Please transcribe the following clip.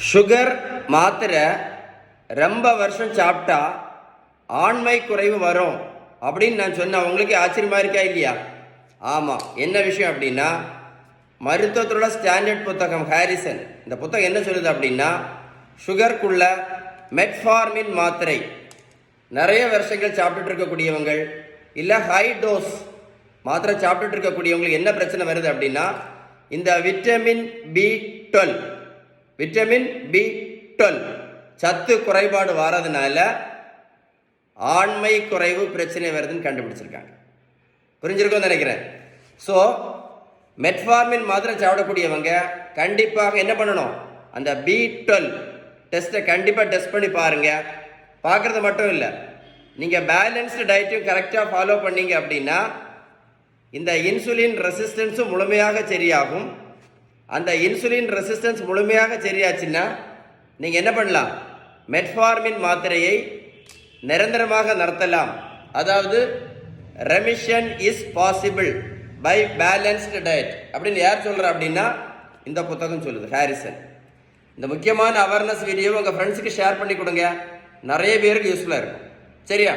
Sugar மாத்திரை ரொம்ப வருஷம் சாப்பிட்டா ஆண்மை குறைவு வரும் அப்படின்னு நான் சொன்னேன். உங்களுக்கு ஆச்சரியமா இருக்கா இல்லையா? ஆமாம். என்ன விஷயம் அப்படின்னா, மருத்துவத்தோட ஸ்டாண்டர்ட் புத்தகம் ஹாரிசன் இந்த புத்தகம் என்ன சொல்லுது அப்படின்னா, சுகருக்குள்ள மெட்ஃபார்மின் மாத்திரை நிறைய வருஷங்கள் சாப்பிட்டுட்டு இருக்கக்கூடியவங்க இல்லை ஹை டோஸ் மாத்திரை சாப்பிட்டுட்டு இருக்கக்கூடியவங்களுக்கு என்ன பிரச்சனை வருது அப்படின்னா, இந்த விட்டமின் பி12 சத்து குறைபாடு வர்றதுனால ஆண்மை குறைவு பிரச்சனை வருதுன்னு கண்டுபிடிச்சிருக்காங்க. புரிஞ்சிருக்கும்னு நினைக்கிறேன். ஸோ மெட்ஃபார்மின் மாத்திரை சாப்பிடக்கூடியவங்க கண்டிப்பாக என்ன பண்ணணும், அந்த பி12 டெஸ்ட்டை கண்டிப்பாக டெஸ்ட் பண்ணி பாருங்கள். பார்க்குறது மட்டும் இல்லை, நீங்கள் பேலன்ஸ்டு டயட்டையும் கரெக்டாக ஃபாலோ பண்ணீங்க அப்படின்னா இந்த இன்சுலின் ரெசிஸ்டன்ஸும் முழுமையாக சரியாகும். அந்த இன்சுலின் ரெசிஸ்டன்ஸ் முழுமையாக சரியாச்சுன்னா நீங்கள் என்ன பண்ணலாம், மெட்ஃபார்மின் மாத்திரையை நிரந்தரமாக நடத்தலாம். அதாவது remission is possible by balanced diet அப்படின்னு யார் சொல்கிறா அப்படின்னா, இந்த புத்தகம் சொல்லுது, ஹாரிசன். இந்த முக்கியமான அவேர்னஸ் வீடியோவை உங்கள் ஃப்ரெண்ட்ஸுக்கு ஷேர் பண்ணி கொடுங்க. நிறைய பேருக்கு யூஸ்ஃபுல்லாக இருக்கும். சரியா?